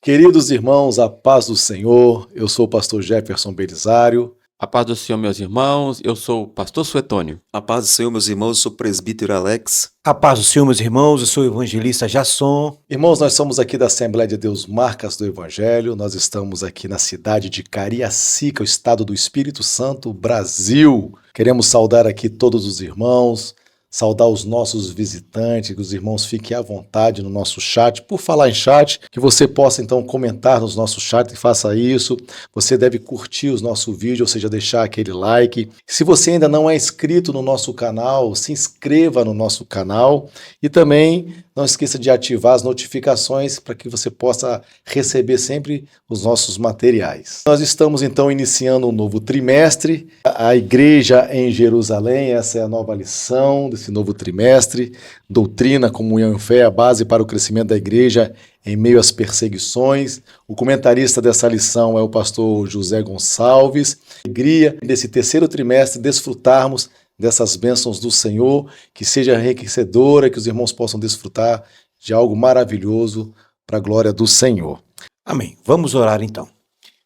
Queridos irmãos, a paz do Senhor, eu sou o pastor Jefferson Belisário. A paz do Senhor, meus irmãos, eu sou o pastor Suetônio. A paz do Senhor, meus irmãos, eu sou o presbítero Alex. A paz do Senhor, meus irmãos, eu sou o evangelista Jasson. Irmãos, nós somos aqui da Assembleia de Deus Marcas do Evangelho, nós estamos aqui na cidade de Cariacica, o estado do Espírito Santo, Brasil. Queremos saudar aqui todos os irmãos, saudar os nossos visitantes, que os irmãos fiquem à vontade no nosso chat. Por falar em chat, que você possa então comentar nos nossos chats e faça isso. Você deve curtir o nosso vídeo, ou seja, deixar aquele like. Se você ainda não é inscrito no nosso canal, se inscreva no nosso canal e também não esqueça de ativar as notificações para que você possa receber sempre os nossos materiais. Nós estamos então iniciando um novo trimestre, a igreja em Jerusalém, essa é a nova lição desse novo trimestre, doutrina, comunhão e fé, a base para o crescimento da igreja em meio às perseguições. O comentarista dessa lição é o pastor José Gonçalves. Alegria desse terceiro trimestre desfrutarmos dessas bênçãos do Senhor, que seja enriquecedora, que os irmãos possam desfrutar de algo maravilhoso para a glória do Senhor. Amém. Vamos orar então.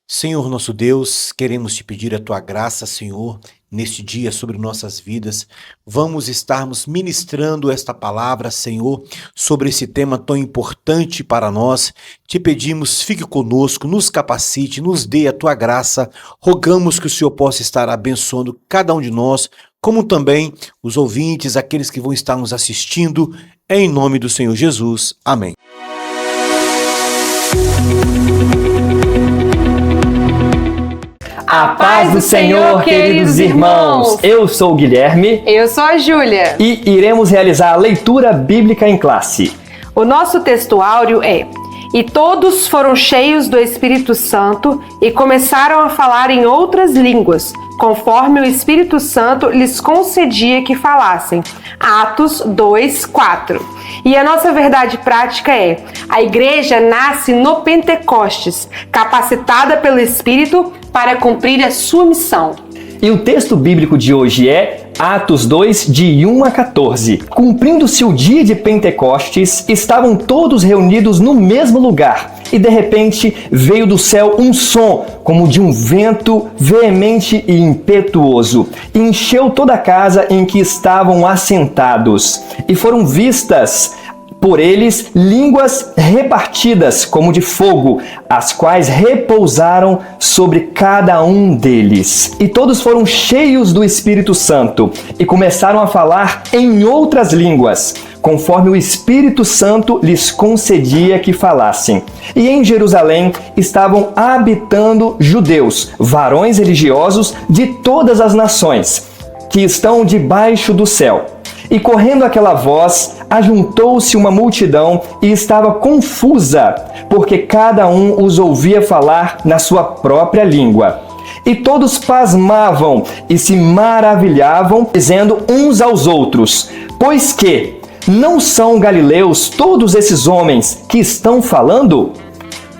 Senhor nosso Deus, queremos te pedir a tua graça, Senhor, neste dia sobre nossas vidas. Vamos estarmos ministrando esta palavra, Senhor, sobre esse tema tão importante para nós. Te pedimos, fique conosco, nos capacite, nos dê a tua graça. Rogamos que o Senhor possa estar abençoando cada um de nós, como também os ouvintes, aqueles que vão estar nos assistindo, em nome do Senhor Jesus. Amém. A paz do Senhor, queridos irmãos! Eu sou o Guilherme. Eu sou a Júlia. E iremos realizar a leitura bíblica em classe. O nosso textuário é: E todos foram cheios do Espírito Santo e começaram a falar em outras línguas, conforme o Espírito Santo lhes concedia que falassem. Atos 2:4. E a nossa verdade prática é: a igreja nasce no Pentecostes, capacitada pelo Espírito para cumprir a sua missão. E o texto bíblico de hoje é Atos 2, de 1 a 14. Cumprindo-se o dia de Pentecostes, estavam todos reunidos no mesmo lugar. E de repente veio do céu um som, como de um vento veemente e impetuoso, e encheu toda a casa em que estavam assentados. E foram vistas por eles línguas repartidas como de fogo, as quais repousaram sobre cada um deles. E todos foram cheios do Espírito Santo e começaram a falar em outras línguas, conforme o Espírito Santo lhes concedia que falassem. E em Jerusalém estavam habitando judeus, varões religiosos de todas as nações, que estão debaixo do céu. E correndo aquela voz, ajuntou-se uma multidão e estava confusa, porque cada um os ouvia falar na sua própria língua. E todos pasmavam e se maravilhavam, dizendo uns aos outros: Pois que não são galileus todos esses homens que estão falando?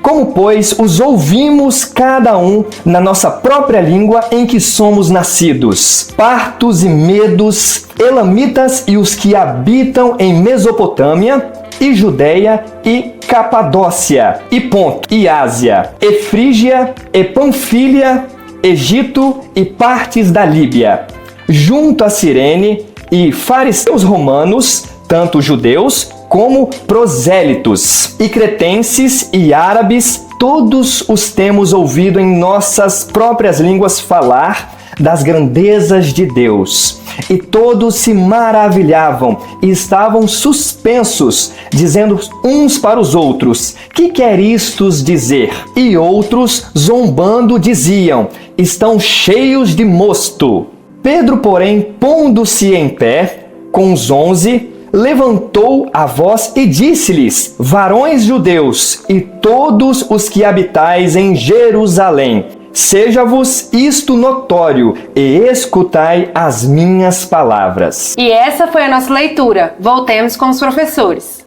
Como, pois, os ouvimos cada um na nossa própria língua em que somos nascidos? Partos e medos, elamitas e os que habitam em Mesopotâmia, e Judeia, e Capadócia, e Ponto, e Ásia, e Frígia, e Panfília, Egito e partes da Líbia, junto a Cirene, e fariseus romanos, tanto judeus como prosélitos, e cretenses e árabes, todos os temos ouvido em nossas próprias línguas falar das grandezas de Deus. E todos se maravilhavam e estavam suspensos, dizendo uns para os outros: Que quer isto dizer? E outros, zombando, diziam: Estão cheios de mosto. Pedro, porém, pondo-se em pé, com os 11, levantou a voz e disse-lhes: Varões judeus e todos os que habitais em Jerusalém, seja-vos isto notório e escutai as minhas palavras. E essa foi a nossa leitura. Voltemos com os professores.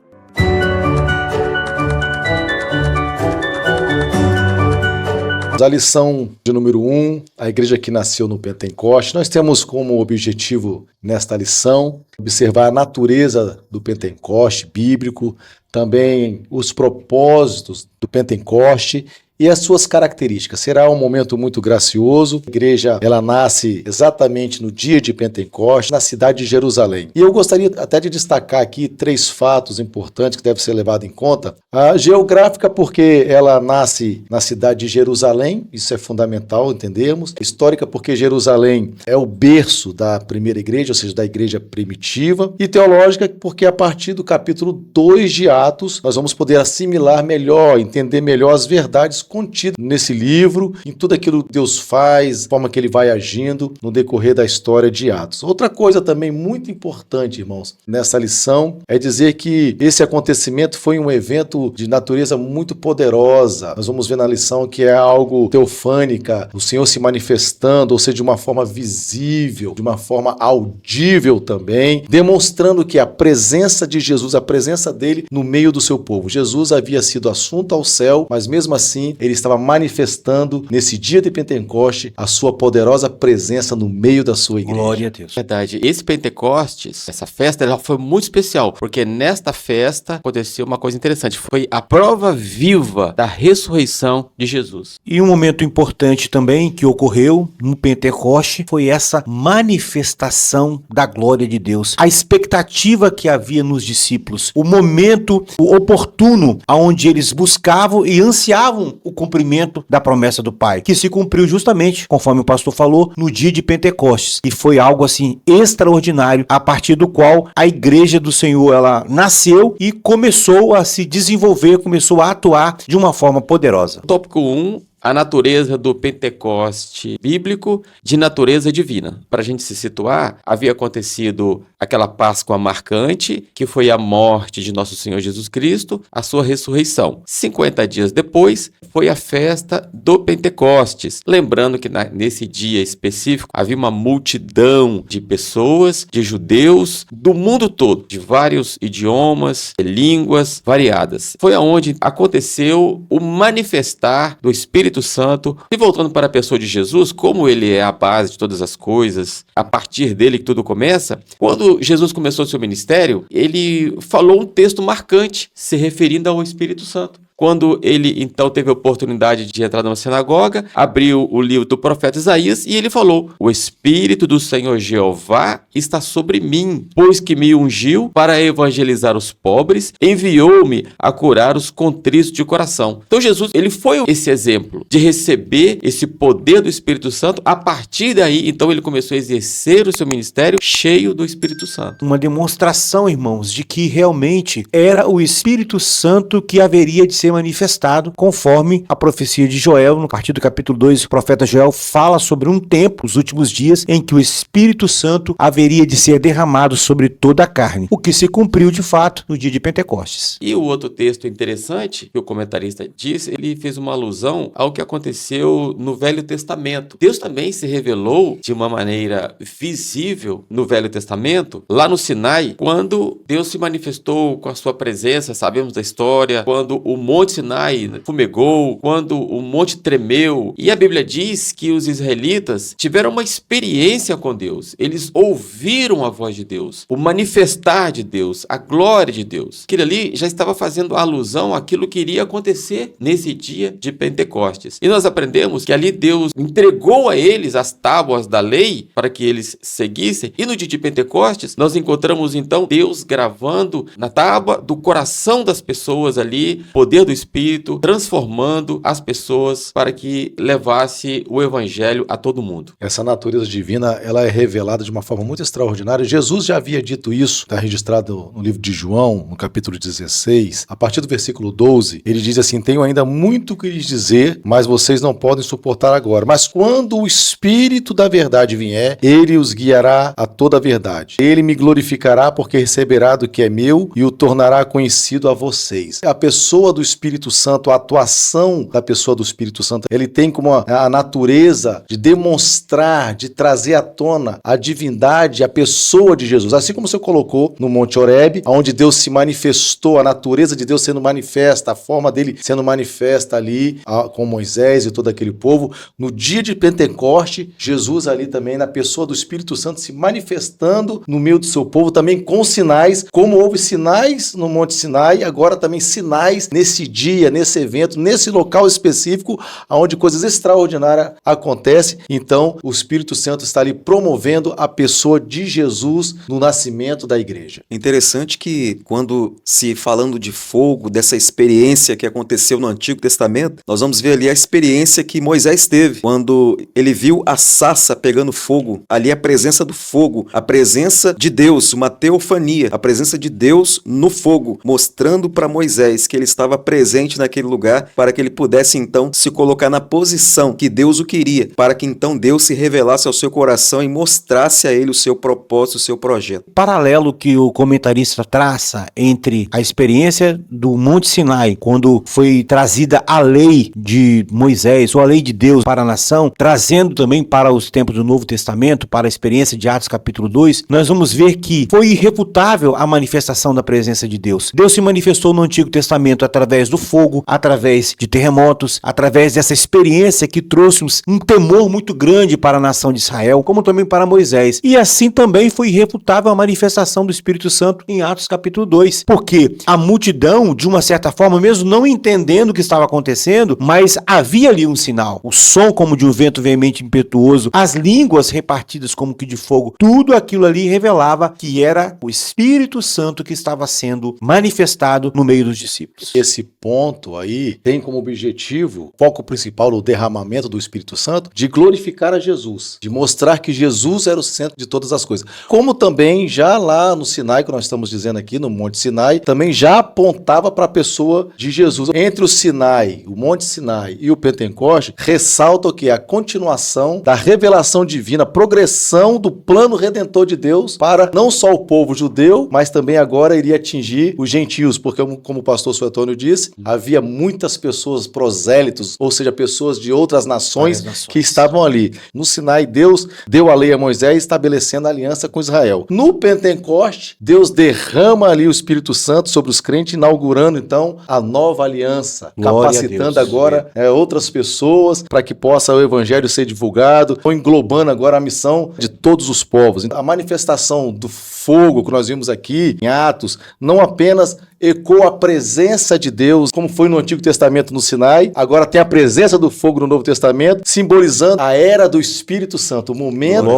A lição de número 1, a igreja que nasceu no Pentecoste. Nós temos como objetivo nesta lição observar a natureza do Pentecoste bíblico, também os propósitos do Pentecoste e as suas características. Será um momento muito gracioso. A igreja, ela nasce exatamente no dia de Pentecoste, na cidade de Jerusalém. E eu gostaria até de destacar aqui 3 fatos importantes que devem ser levados em conta. A geográfica, porque ela nasce na cidade de Jerusalém, isso é fundamental entendermos. Histórica, porque Jerusalém é o berço da primeira igreja, ou seja, da igreja primitiva. E teológica, porque a partir do capítulo 2 de Atos, nós vamos poder assimilar melhor, entender melhor as verdades contidas nesse livro, em tudo aquilo que Deus faz, a forma que ele vai agindo no decorrer da história de Atos. Outra coisa também muito importante, irmãos, nessa lição, é dizer que esse acontecimento foi um evento de natureza muito poderosa. Nós vamos ver na lição que é algo teofânica, o Senhor se manifestando, ou seja, de uma forma visível, de uma forma audível também, demonstrando que a presença de Jesus, a presença dele no meio do seu povo. Jesus havia sido assunto ao céu, mas mesmo assim ele estava manifestando nesse dia de Pentecoste a sua poderosa presença no meio da sua igreja. Glória a Deus. Verdade. Esse Pentecostes, essa festa, ela foi muito especial, porque nesta festa aconteceu uma coisa interessante. Foi a prova viva da ressurreição de Jesus. E um momento importante também que ocorreu no Pentecoste foi essa manifestação da glória de Deus. A expectativa que havia nos discípulos, o momento oportuno onde eles buscavam e ansiavam o cumprimento da promessa do Pai, que se cumpriu justamente, conforme o pastor falou, no dia de Pentecostes. E foi algo assim extraordinário, a partir do qual a igreja do Senhor, ela nasceu e começou a se desenvolver, começou a atuar de uma forma poderosa. Tópico 1. A natureza do Pentecoste bíblico de natureza divina. Para a gente se situar, havia acontecido aquela Páscoa marcante, que foi a morte de nosso Senhor Jesus Cristo, a sua ressurreição. 50 dias depois, foi a festa do Pentecostes. Lembrando que nesse dia específico, havia uma multidão de pessoas, de judeus, do mundo todo, de vários idiomas, línguas variadas. Foi aonde aconteceu o manifestar do Espírito Santo. E voltando para a pessoa de Jesus, como ele é a base de todas as coisas, a partir dele que tudo começa, quando Jesus começou seu ministério, ele falou um texto marcante, se referindo ao Espírito Santo. Quando ele, então, teve a oportunidade de entrar numa sinagoga, abriu o livro do profeta Isaías e ele falou: o Espírito do Senhor Jeová está sobre mim, pois que me ungiu para evangelizar os pobres, enviou-me a curar os contritos de coração. Então Jesus, ele foi esse exemplo de receber esse poder do Espírito Santo. A partir daí, então, ele começou a exercer o seu ministério cheio do Espírito Santo. Uma demonstração, irmãos, de que realmente era o Espírito Santo que haveria de ser manifestado, conforme a profecia de Joel, no partir do capítulo 2, o profeta Joel fala sobre um tempo, os últimos dias, em que o Espírito Santo haveria de ser derramado sobre toda a carne, o que se cumpriu de fato no dia de Pentecostes. E o outro texto interessante que o comentarista disse, ele fez uma alusão ao que aconteceu no Velho Testamento. Deus também se revelou de uma maneira visível no Velho Testamento, lá no Sinai, quando Deus se manifestou com a sua presença. Sabemos da história, quando o Monte Sinai fumegou, quando o monte tremeu. E a Bíblia diz que os israelitas tiveram uma experiência com Deus. Eles ouviram a voz de Deus, o manifestar de Deus, a glória de Deus. Aquilo ali já estava fazendo alusão àquilo que iria acontecer nesse dia de Pentecostes. E nós aprendemos que ali Deus entregou a eles as tábuas da lei para que eles seguissem. E no dia de Pentecostes, nós encontramos então Deus gravando na tábua do coração das pessoas ali, poder do Espírito, transformando as pessoas para que levasse o Evangelho a todo mundo. Essa natureza divina, ela é revelada de uma forma muito extraordinária. Jesus já havia dito isso, está registrado no livro de João, no capítulo 16, a partir do versículo 12, ele diz assim: tenho ainda muito que lhes dizer, mas vocês não podem suportar agora. Mas quando o Espírito da verdade vier, ele os guiará a toda a verdade. Ele me glorificará, porque receberá do que é meu e o tornará conhecido a vocês. A pessoa do Espírito Espírito Santo, a atuação da pessoa do Espírito Santo, ele tem como a natureza de demonstrar, de trazer à tona a divindade, a pessoa de Jesus. Assim como você colocou no Monte Horebe, onde Deus se manifestou, a natureza de Deus sendo manifesta, a forma dele sendo manifesta ali com Moisés e todo aquele povo. No dia de Pentecoste, Jesus ali também, na pessoa do Espírito Santo, se manifestando no meio do seu povo, também com sinais, como houve sinais no Monte Sinai, agora também sinais nesse dia, nesse evento, nesse local específico, onde coisas extraordinárias acontecem. Então, o Espírito Santo está ali promovendo a pessoa de Jesus no nascimento da igreja. Interessante que quando se falando de fogo, dessa experiência que aconteceu no Antigo Testamento, nós vamos ver ali a experiência que Moisés teve, quando ele viu a sarça pegando fogo, ali a presença do fogo, a presença de Deus, uma teofania, a presença de Deus no fogo, mostrando para Moisés que ele estava presente naquele lugar para que ele pudesse então se colocar na posição que Deus o queria, para que então Deus se revelasse ao seu coração e mostrasse a ele o seu propósito, o seu projeto. Paralelo que o comentarista traça entre a experiência do Monte Sinai, quando foi trazida a lei de Moisés, ou a lei de Deus para a nação, trazendo também para os tempos do Novo Testamento, para a experiência de Atos capítulo 2, nós vamos ver que foi irrefutável a manifestação da presença de Deus. Deus se manifestou no Antigo Testamento através do fogo, através de terremotos, através dessa experiência que trouxe um temor muito grande para a nação de Israel, como também para Moisés. E assim também foi irrefutável a manifestação do Espírito Santo em Atos capítulo 2, porque a multidão, de uma certa forma, mesmo não entendendo o que estava acontecendo, mas havia ali um sinal. O som como de um vento veemente e impetuoso, as línguas repartidas como que de fogo, tudo aquilo ali revelava que era o Espírito Santo que estava sendo manifestado no meio dos discípulos. Esse ponto aí tem como objetivo, foco principal, o derramamento do Espírito Santo, de glorificar a Jesus, de mostrar que Jesus era o centro de todas as coisas. Como também já lá no Sinai, que nós estamos dizendo aqui, no Monte Sinai, também já apontava para a pessoa de Jesus. Entre o Sinai, o Monte Sinai e o Pentecoste, ressalta o que? A continuação da revelação divina, a progressão do plano redentor de Deus para não só o povo judeu, mas também agora iria atingir os gentios, porque como o pastor Suetônio disse, havia muitas pessoas prosélitos, ou seja, pessoas de outras nações que estavam ali. No Sinai, Deus deu a lei a Moisés, estabelecendo a aliança com Israel. No Pentecoste, Deus derrama ali o Espírito Santo sobre os crentes, inaugurando então a nova aliança, capacitando agora outras pessoas para que possa o evangelho ser divulgado, ou englobando agora a missão de todos os povos. A manifestação do fogo que nós vimos aqui em Atos, não apenas ecoa a presença de Deus, como foi no Antigo Testamento no Sinai, agora tem a presença do fogo no Novo Testamento, simbolizando a era do Espírito Santo, o momento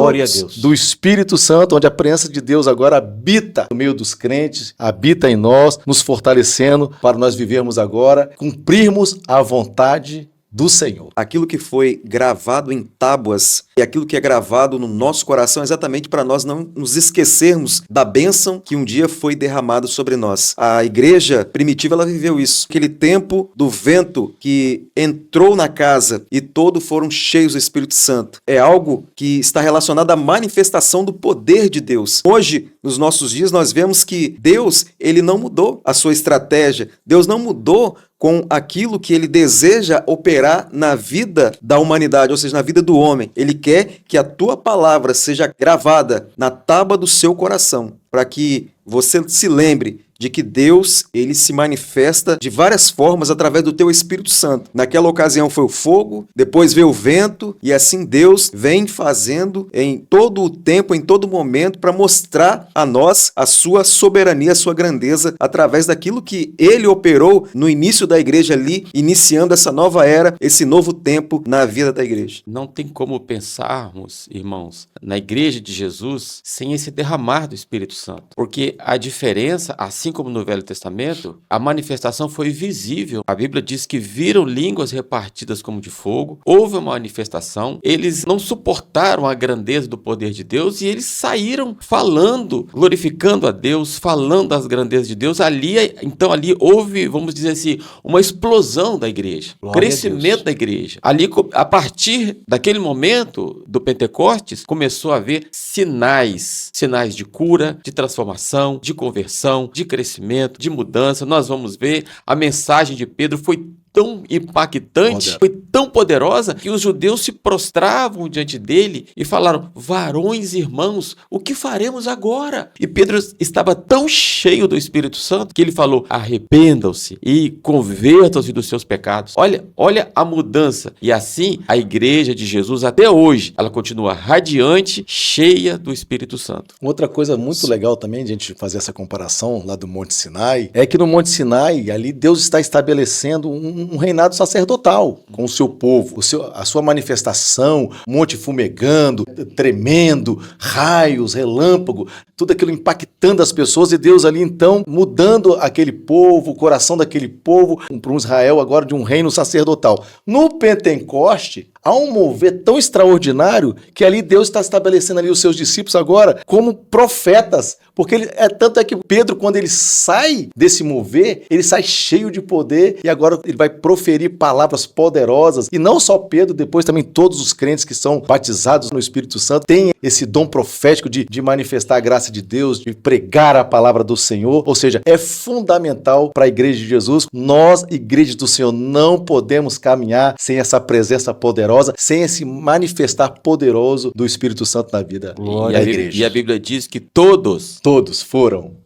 do Espírito Santo, onde a presença de Deus agora habita no meio dos crentes, habita em nós, nos fortalecendo para nós vivermos agora, cumprirmos a vontade do Senhor. Aquilo que foi gravado em tábuas e aquilo que é gravado no nosso coração exatamente para nós não nos esquecermos da bênção que um dia foi derramada sobre nós. A igreja primitiva, ela viveu isso. Aquele tempo do vento que entrou na casa e todos foram cheios do Espírito Santo. É algo que está relacionado à manifestação do poder de Deus. Hoje, nos nossos dias, nós vemos que Deus, ele não mudou a sua estratégia. Deus não mudou com aquilo que ele deseja operar na vida da humanidade, ou seja, na vida do homem. Ele quer que a tua palavra seja gravada na tábua do seu coração, para que você se lembre de que Deus, ele se manifesta de várias formas através do teu Espírito Santo. Naquela ocasião foi o fogo, depois veio o vento, e assim Deus vem fazendo em todo o tempo, em todo momento, para mostrar a nós a sua soberania, a sua grandeza, através daquilo que ele operou no início da igreja ali, iniciando essa nova era, esse novo tempo na vida da igreja. Não tem como pensarmos, irmãos, na igreja de Jesus sem esse derramar do Espírito Santo. Porque a diferença, assim como no Velho Testamento, a manifestação foi visível. A Bíblia diz que viram línguas repartidas como de fogo, houve uma manifestação, eles não suportaram a grandeza do poder de Deus e eles saíram falando, glorificando a Deus, falando das grandezas de Deus. Então ali houve, vamos dizer assim, uma explosão da igreja, crescimento da igreja. Ali, a partir daquele momento do Pentecostes, começou a haver sinais de cura, de transformação, de conversão, de crescimento, crescimento, de mudança. Nós vamos ver, a mensagem de Pedro foi tão impactante, foi tão poderosa, que os judeus se prostravam diante dele e falaram: varões, irmãos, o que faremos agora? E Pedro estava tão cheio do Espírito Santo que ele falou: arrependam-se e convertam-se dos seus pecados. Olha a mudança. E assim, a igreja de Jesus, até hoje, ela continua radiante, cheia do Espírito Santo. Outra coisa muito legal também, de a gente fazer essa comparação lá do Monte Sinai, é que no Monte Sinai, ali Deus está estabelecendo um reinado sacerdotal com o seu povo, a sua manifestação, monte fumegando, tremendo, raios, relâmpago, tudo aquilo impactando as pessoas, e Deus ali então mudando aquele povo, o coração daquele povo, para um Israel agora de um reino sacerdotal. No Pentecoste, há um mover tão extraordinário que ali Deus está estabelecendo ali os seus discípulos agora como profetas, porque tanto é que Pedro, quando ele sai desse mover, ele sai cheio de poder e agora ele vai proferir palavras poderosas. E não só Pedro, depois também todos os crentes que são batizados no Espírito Santo têm esse dom profético de manifestar a graça de Deus, de pregar a palavra do Senhor. Ou seja, é fundamental para a igreja de Jesus. Nós, igreja do Senhor, não podemos caminhar sem essa presença poderosa, sem esse manifestar poderoso do Espírito Santo na vida da igreja. E a Bíblia diz que todos foram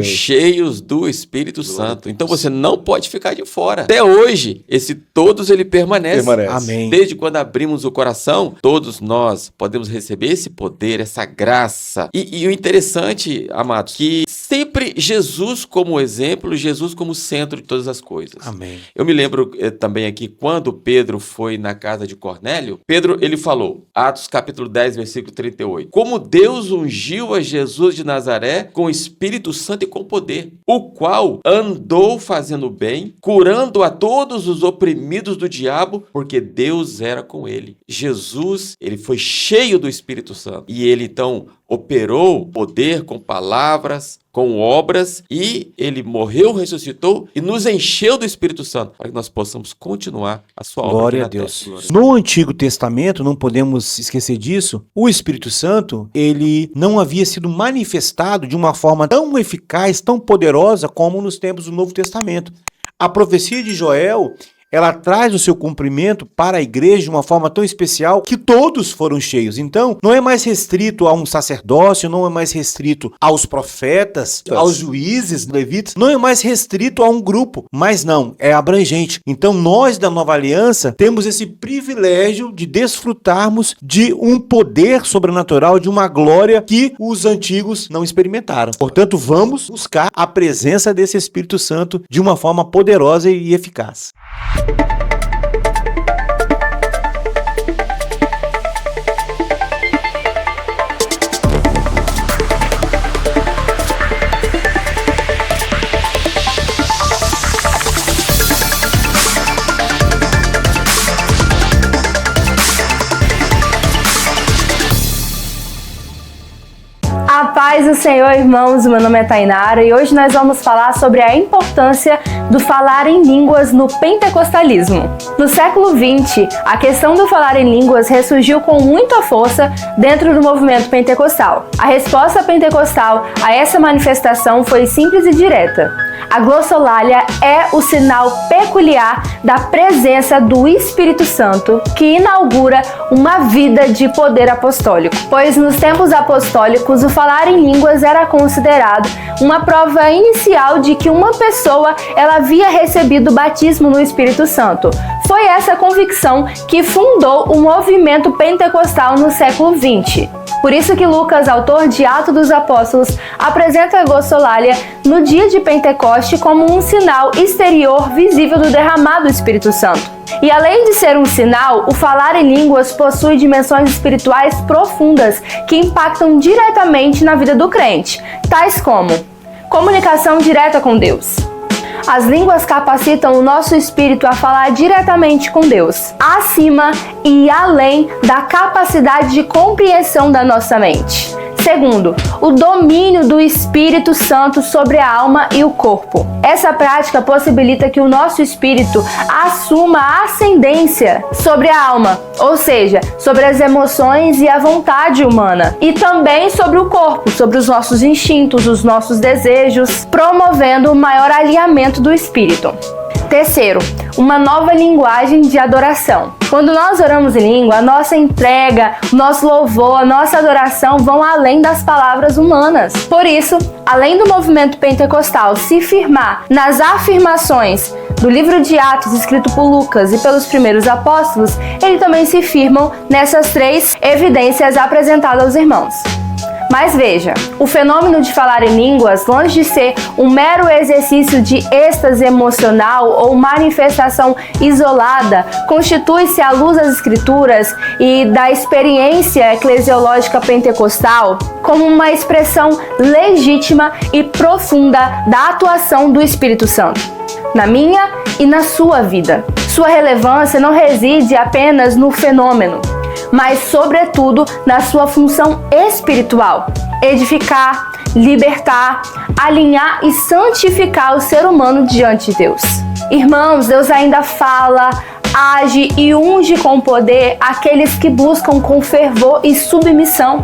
cheios do Espírito Santo. Então você não pode ficar de fora. Até hoje, esse todos ele permanece. Amém. Desde quando abrimos o coração, todos nós podemos receber esse poder, essa graça. E o interessante, amados, que sempre Jesus como exemplo, Jesus como centro de todas as coisas. Amém. Eu me lembro também aqui, quando Pedro foi na casa de Cornélio, Pedro, ele falou, Atos capítulo 10, versículo 38, como Deus ungiu a Jesus de Nazaré com o Espírito Santo e com poder, o qual andou fazendo bem, curando a todos os oprimidos do diabo, porque Deus era com ele. Jesus, ele foi cheio do Espírito Santo, e ele então operou poder com palavras, com obras, e ele morreu, ressuscitou e nos encheu do Espírito Santo para que nós possamos continuar a sua obra. Glória a Deus. No Antigo Testamento, não podemos esquecer disso, o Espírito Santo, ele não havia sido manifestado de uma forma tão eficaz, tão poderosa como nos tempos do Novo Testamento. A profecia de Joel, ela traz o seu cumprimento para a igreja de uma forma tão especial que todos foram cheios. Então, não é mais restrito a um sacerdócio, não é mais restrito aos profetas, aos juízes, levitas, não é mais restrito a um grupo, mas não, é abrangente. Então, nós da Nova Aliança temos esse privilégio de desfrutarmos de um poder sobrenatural, de uma glória que os antigos não experimentaram. Portanto, vamos buscar a presença desse Espírito Santo de uma forma poderosa e eficaz. A paz do Senhor, irmãos, meu nome é Tainara e hoje nós vamos falar sobre a importância do falar em línguas no pentecostalismo. No século XX, a questão do falar em línguas ressurgiu com muita força dentro do movimento pentecostal. A resposta pentecostal a essa manifestação foi simples e direta. A glossolalia é o sinal peculiar da presença do Espírito Santo, que inaugura uma vida de poder apostólico. Pois nos tempos apostólicos, o falar em línguas era considerado uma prova inicial de que uma pessoa ela havia recebido o batismo no Espírito Santo. Foi essa convicção que fundou o movimento pentecostal no século XX. Por isso que Lucas, autor de Atos dos Apóstolos, apresenta a glossolalia no dia de Pentecoste como um sinal exterior visível do derramado do Espírito Santo. E além de ser um sinal, o falar em línguas possui dimensões espirituais profundas que impactam diretamente na vida do crente, tais como comunicação direta com Deus. As línguas capacitam o nosso espírito a falar diretamente com Deus, acima e além da capacidade de compreensão da nossa mente. Segundo, o domínio do Espírito Santo sobre a alma e o corpo. Essa prática possibilita que o nosso espírito assuma a ascendência sobre a alma, ou seja, sobre as emoções e a vontade humana, e também sobre o corpo, sobre os nossos instintos, os nossos desejos, promovendo o maior alinhamento do espírito. Terceiro, uma nova linguagem de adoração. Quando nós oramos em língua, a nossa entrega, o nosso louvor, a nossa adoração vão além das palavras humanas. Por isso, além do movimento pentecostal se firmar nas afirmações do livro de Atos escrito por Lucas e pelos primeiros apóstolos, eles também se firmam nessas três evidências apresentadas aos irmãos. Mas veja, o fenômeno de falar em línguas, longe de ser um mero exercício de êxtase emocional ou manifestação isolada, constitui-se à luz das Escrituras e da experiência eclesiológica pentecostal como uma expressão legítima e profunda da atuação do Espírito Santo na minha e na sua vida. Sua relevância não reside apenas no fenômeno, mas, sobretudo, na sua função espiritual: edificar, libertar, alinhar e santificar o ser humano diante de Deus. Irmãos, Deus ainda fala, age e unge com poder aqueles que buscam com fervor e submissão.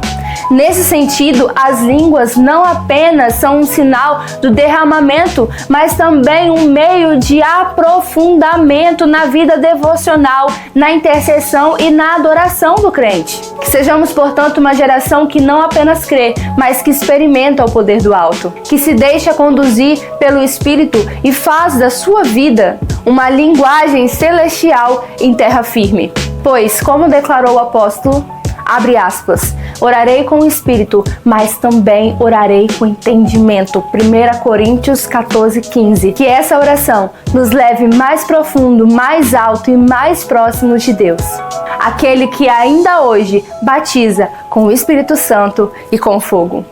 Nesse sentido, as línguas não apenas são um sinal do derramamento, mas também um meio de aprofundamento na vida devocional, na intercessão e na adoração do crente. Que sejamos, portanto, uma geração que não apenas crê, mas que experimenta o poder do alto, que se deixa conduzir pelo Espírito e faz da sua vida uma linguagem celestial em terra firme. Pois, como declarou o apóstolo, abre aspas, orarei com o Espírito, mas também orarei com entendimento. 1 Coríntios 14:15. Que essa oração nos leve mais profundo, mais alto e mais próximo de Deus. Aquele que ainda hoje batiza com o Espírito Santo e com fogo.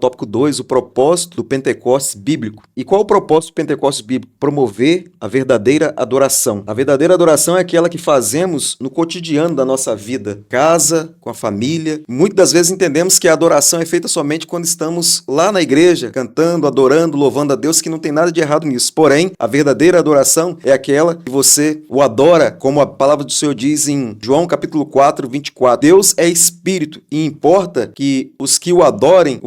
Tópico 2, o propósito do Pentecostes bíblico. E qual o propósito do Pentecostes bíblico? Promover a verdadeira adoração. A verdadeira adoração é aquela que fazemos no cotidiano da nossa vida. Casa, com a família. Muitas das vezes entendemos que a adoração é feita somente quando estamos lá na igreja, cantando, adorando, louvando a Deus, que não tem nada de errado nisso. Porém, a verdadeira adoração é aquela que você o adora, como a palavra do Senhor diz em João capítulo 4, 24. Deus é espírito e importa que os que o adorem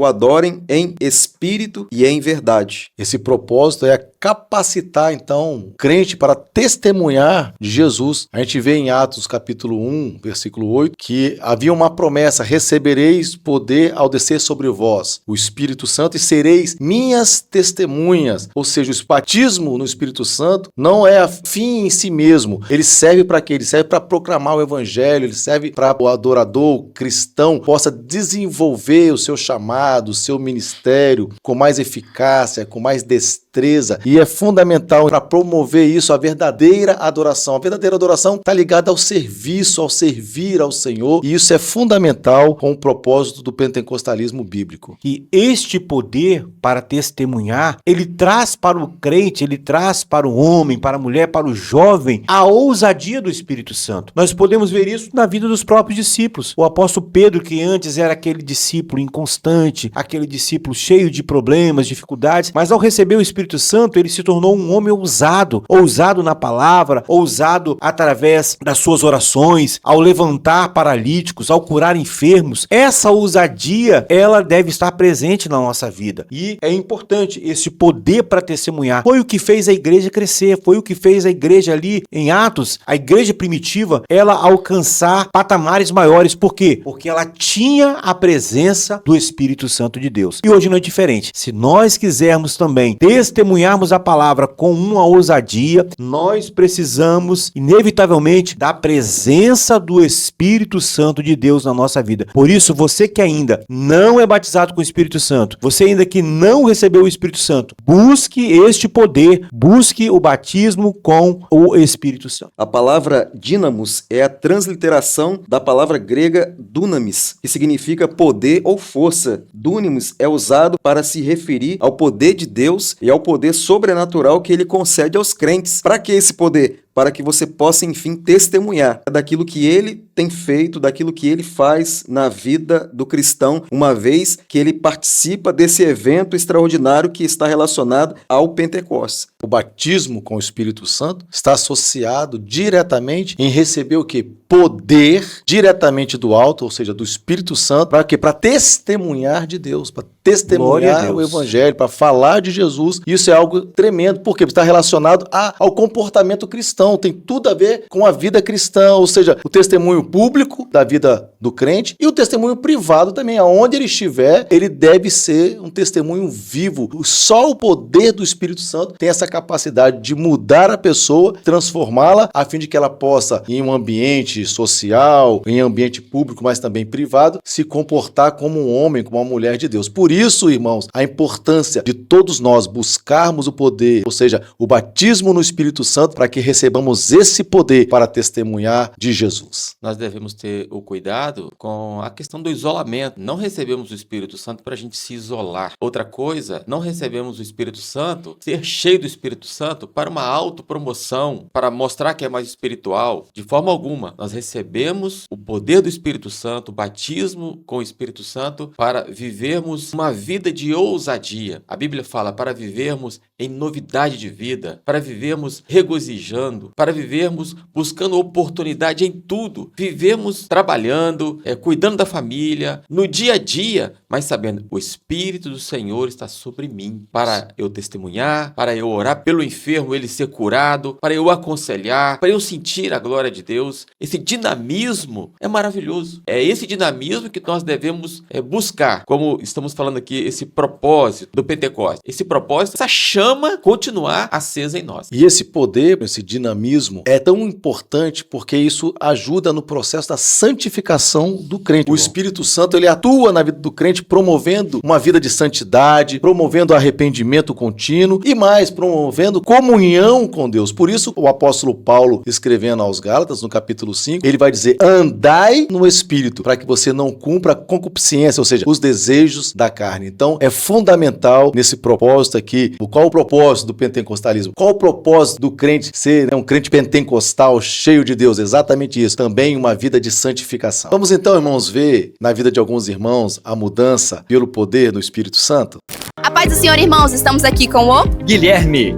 em espírito e em verdade. Esse propósito é capacitar, então, o crente para testemunhar de Jesus. A gente vê em Atos capítulo 1, versículo 8, que havia uma promessa: recebereis poder ao descer sobre vós o Espírito Santo e sereis minhas testemunhas. Ou seja, o batismo no Espírito Santo não é fim em si mesmo. Ele serve para quê? Ele serve para proclamar o Evangelho, ele serve para o adorador, o cristão, possa desenvolver o seu chamado, o seu ministério com mais eficácia, com mais destreza. E é fundamental para promover isso, a verdadeira adoração. A verdadeira adoração está ligada ao serviço, ao servir ao Senhor, e isso é fundamental com o propósito do pentecostalismo bíblico. E este poder para testemunhar, ele traz para o crente, ele traz para o homem, para a mulher, para o jovem, a ousadia do Espírito Santo. Nós podemos ver isso na vida dos próprios discípulos. O apóstolo Pedro, que antes era aquele discípulo inconstante, aquele discípulo cheio de problemas, dificuldades, mas ao receber o Espírito Santo, ele se tornou um homem ousado na palavra, ousado através das suas orações, ao levantar paralíticos, ao curar enfermos. Essa ousadia, ela deve estar presente na nossa vida. E é importante esse poder para testemunhar. Foi o que fez a igreja crescer, foi o que fez a igreja ali em Atos, a igreja primitiva, ela alcançar patamares maiores. Por quê? Porque ela tinha a presença do Espírito Santo de Deus. E hoje não é diferente. Se nós quisermos também testemunharmos a palavra com uma ousadia, nós precisamos, inevitavelmente, da presença do Espírito Santo de Deus na nossa vida. Por isso, você que ainda não é batizado com o Espírito Santo, você ainda que não recebeu o Espírito Santo, busque este poder, busque o batismo com o Espírito Santo. A palavra dínamos é a transliteração da palavra grega dunamis, que significa poder ou força. Dunamis é usado para se referir ao poder de Deus e ao poder sobrenatural que ele concede aos crentes. Para que esse poder? Para que você possa, enfim, testemunhar daquilo que ele tem feito, daquilo que ele faz na vida do cristão, uma vez que ele participa desse evento extraordinário que está relacionado ao Pentecostes. O batismo com o Espírito Santo está associado diretamente em receber o quê? Poder diretamente do alto, ou seja, do Espírito Santo, para quê? Para testemunhar de Deus, para testemunhar o Evangelho, para falar de Jesus. Isso é algo tremendo, porque está relacionado ao comportamento cristão, tem tudo a ver com a vida cristã, ou seja, o testemunho público da vida do crente e o testemunho privado também, aonde ele estiver, ele deve ser um testemunho vivo. Só o poder do Espírito Santo tem essa capacidade de mudar a pessoa, transformá-la, a fim de que ela possa, em um ambiente social, em ambiente público, mas também privado, se comportar como um homem, como uma mulher de Deus. Por isso, irmãos, a importância de todos nós buscarmos o poder, ou seja, o batismo no Espírito Santo, para que recebamos esse poder para testemunhar de Jesus. Nós devemos ter o cuidado com a questão do isolamento. Não recebemos o Espírito Santo para a gente se isolar. Outra coisa, não recebemos o Espírito Santo, ser cheio do Espírito Santo para uma autopromoção, para mostrar que é mais espiritual. De forma alguma, nós recebemos o poder do Espírito Santo, o batismo com o Espírito Santo, para vivermos uma vida de ousadia. A Bíblia fala para vivermos em novidade de vida, para vivermos regozijando, para vivermos buscando oportunidade em tudo. Vivemos trabalhando, cuidando da família, no dia a dia, mas sabendo, o Espírito do Senhor está sobre mim, para eu testemunhar, para eu orar pelo enfermo, ele ser curado, para eu aconselhar, para eu sentir a glória de Deus. Esse dinamismo é maravilhoso. É esse dinamismo que nós devemos buscar, como estamos falando aqui, esse propósito do Pentecostes. Esse propósito, essa chama continuar acesa em nós. E esse poder, esse dinamismo é tão importante porque isso ajuda no processo da santificação do crente. O Espírito Santo, ele atua na vida do crente promovendo uma vida de santidade, promovendo arrependimento contínuo e mais, promovendo comunhão com Deus. Por isso, o apóstolo Paulo, escrevendo aos Gálatas, no capítulo 5, ele vai dizer: andai no Espírito, para que você não cumpra a concupiscência, ou seja, os desejos da carne. Então, é fundamental nesse propósito aqui. Qual o propósito do pentecostalismo? Qual o propósito do crente ser um crente pentecostal cheio de Deus? Exatamente isso. Também uma vida de santificação. Vamos então, irmãos, ver na vida de alguns irmãos a mudança pelo poder do Espírito Santo? A paz do Senhor, irmãos, estamos aqui com o Guilherme.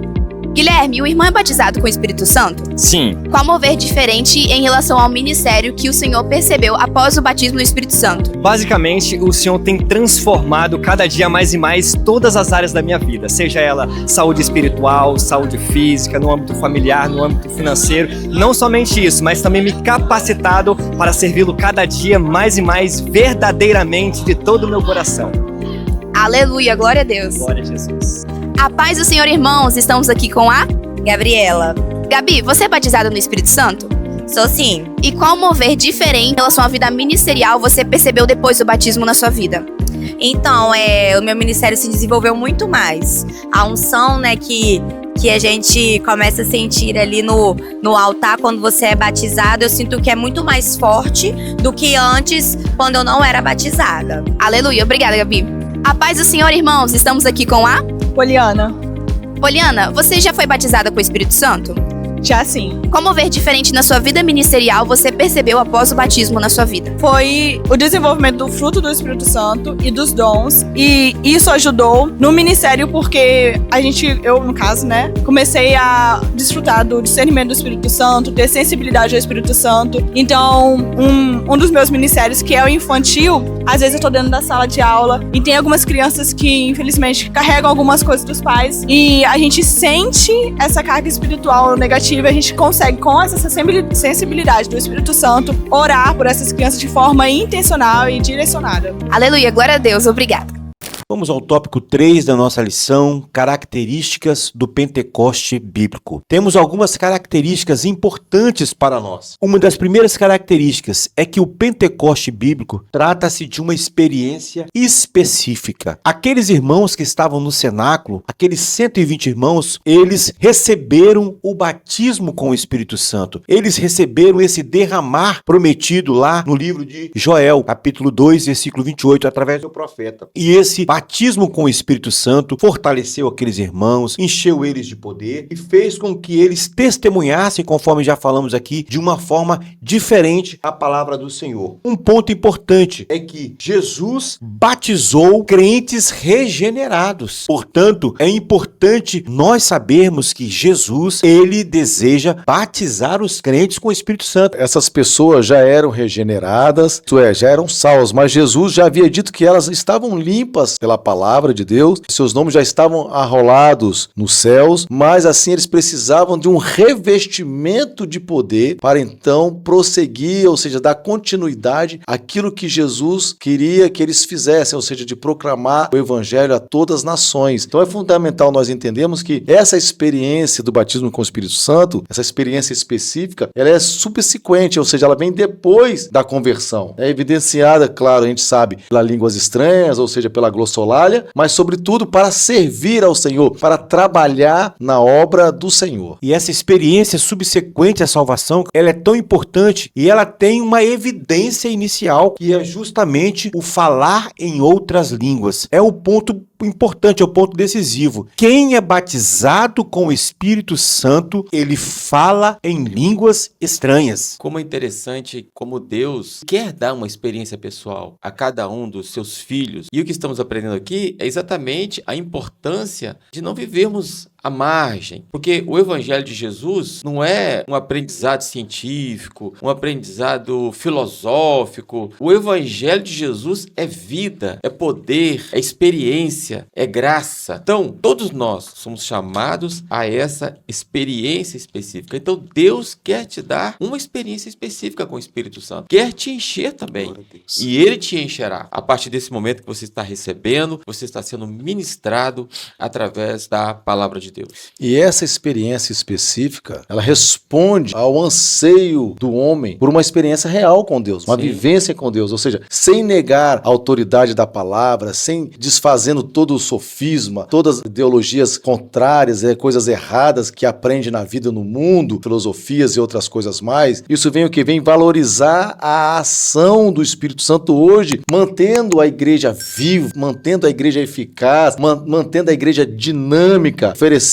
Guilherme, o irmão é batizado com o Espírito Santo? Sim. Qual mover diferente em relação ao ministério que o Senhor percebeu após o batismo no Espírito Santo? Basicamente, o Senhor tem transformado cada dia mais e mais todas as áreas da minha vida, seja ela saúde espiritual, saúde física, no âmbito familiar, no âmbito financeiro. Não somente isso, mas também me capacitado para servi-lo cada dia mais e mais verdadeiramente de todo o meu coração. Aleluia, glória a Deus. Glória a Jesus. A paz do Senhor, irmãos, estamos aqui com a Gabriela. Gabi, você é batizada no Espírito Santo? Sou sim. E qual mover diferente em relação à vida ministerial você percebeu depois do batismo na sua vida? Então, o meu ministério se desenvolveu muito mais. A unção, né, que a gente começa a sentir ali no altar quando você é batizado, eu sinto que é muito mais forte do que antes, quando eu não era batizada. Aleluia, obrigada, Gabi. A paz do Senhor, irmãos, estamos aqui com a Poliana. Poliana, você já foi batizada com o Espírito Santo? Já sim. Qual mover diferente na sua vida ministerial você percebeu após o batismo na sua vida? Foi o desenvolvimento do fruto do Espírito Santo e dos dons. E isso ajudou no ministério porque eu, no caso, né, comecei a desfrutar do discernimento do Espírito Santo, ter sensibilidade ao Espírito Santo. Então, um dos meus ministérios, que é o infantil, às vezes eu tô dentro da sala de aula e tem algumas crianças que, infelizmente, carregam algumas coisas dos pais e a gente sente essa carga espiritual negativa. A gente consegue, com essa sensibilidade do Espírito Santo, orar por essas crianças de forma intencional e direcionada. Aleluia, glória a Deus, obrigada. Vamos ao tópico 3 da nossa lição, características do Pentecoste bíblico. Temos algumas características importantes para nós. Uma das primeiras características é que o Pentecoste bíblico trata-se de uma experiência específica. Aqueles irmãos que estavam no cenáculo, aqueles 120 irmãos, eles receberam o batismo com o Espírito Santo. Eles receberam esse derramar prometido lá no livro de Joel, capítulo 2, versículo 28, através do profeta. E esse batismo com o Espírito Santo fortaleceu aqueles irmãos, encheu eles de poder e fez com que eles testemunhassem, conforme já falamos aqui, de uma forma diferente a palavra do Senhor. Um ponto importante é que Jesus batizou crentes regenerados. Portanto, é importante nós sabermos que Jesus, ele deseja batizar os crentes com o Espírito Santo. Essas pessoas já eram regeneradas, isto é, já eram salvas, mas Jesus já havia dito que elas estavam limpas pela palavra de Deus, seus nomes já estavam arrolados nos céus, mas assim eles precisavam de um revestimento de poder para então prosseguir, ou seja, dar continuidade àquilo que Jesus queria que eles fizessem, ou seja, de proclamar o evangelho a todas as nações. Então é fundamental nós entendermos que essa experiência do batismo com o Espírito Santo, essa experiência específica, ela é subsequente, ou seja, ela vem depois da conversão. É evidenciada, claro, a gente sabe, pelas línguas estranhas, ou seja, pela glossolalia, mas sobretudo para servir ao Senhor, para trabalhar na obra do Senhor. E essa experiência subsequente à salvação, ela é tão importante e ela tem uma evidência inicial, que é justamente o falar em outras línguas. É o ponto importante, é o ponto decisivo. Quem é batizado com o Espírito Santo, ele fala em línguas estranhas. Como é interessante como Deus quer dar uma experiência pessoal a cada um dos seus filhos. E o que estamos aprendendo aqui é exatamente a importância de não vivermos à margem, porque o Evangelho de Jesus não é um aprendizado científico, um aprendizado filosófico. O Evangelho de Jesus é vida, é poder, é experiência, é graça. Então, todos nós somos chamados a essa experiência específica. Então, Deus quer te dar uma experiência específica com o Espírito Santo. Quer te encher também. E Ele te encherá. A partir desse momento que você está recebendo, você está sendo ministrado através da palavra de Deus. E essa experiência específica, ela responde ao anseio do homem por uma experiência real com Deus, uma vivência com Deus, ou seja, sem negar a autoridade da palavra, sem desfazendo todo o sofisma, todas as ideologias contrárias, coisas erradas que aprende na vida no mundo, filosofias e outras coisas mais. Isso vem o que? Vem valorizar a ação do Espírito Santo hoje, mantendo a igreja viva, mantendo a igreja eficaz, mantendo a igreja dinâmica, oferecendo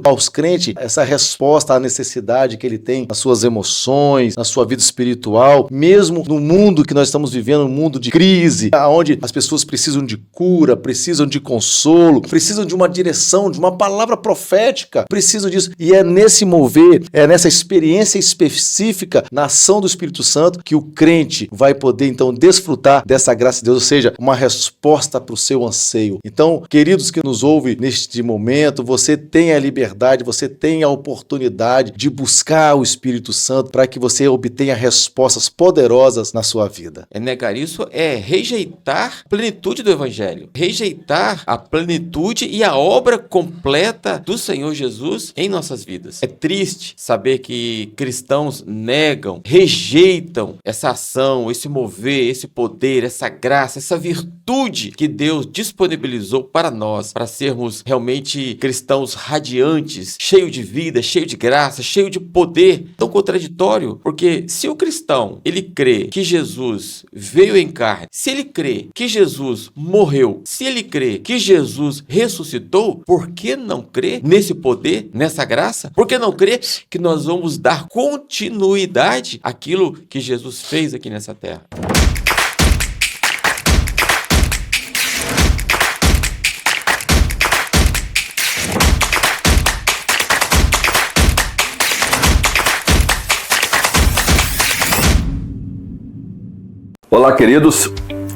aos crentes essa resposta à necessidade que ele tem nas suas emoções, na sua vida espiritual, mesmo no mundo que nós estamos vivendo, um mundo de crise, onde as pessoas precisam de cura, precisam de consolo, precisam de uma direção, de uma palavra profética, precisam disso. E é nesse mover, é nessa experiência específica na ação do Espírito Santo que o crente vai poder então desfrutar dessa graça de Deus, ou seja, uma resposta para o seu anseio. Então, queridos que nos ouvem neste momento, você tem a liberdade, você tem a oportunidade de buscar o Espírito Santo para que você obtenha respostas poderosas na sua vida. Negar isso é rejeitar a plenitude do Evangelho, rejeitar a plenitude e a obra completa do Senhor Jesus em nossas vidas. É triste saber que cristãos negam, rejeitam essa ação, esse mover, esse poder, essa graça, essa virtude que Deus disponibilizou para nós, para sermos realmente cristãos radiantes, cheio de vida, cheio de graça, cheio de poder. Tão contraditório, porque se o cristão, ele crê que Jesus veio em carne, se ele crê que Jesus morreu, se ele crê que Jesus ressuscitou, por que não crer nesse poder, nessa graça? Por que não crer que nós vamos dar continuidade àquilo que Jesus fez aqui nessa terra? Olá, queridos.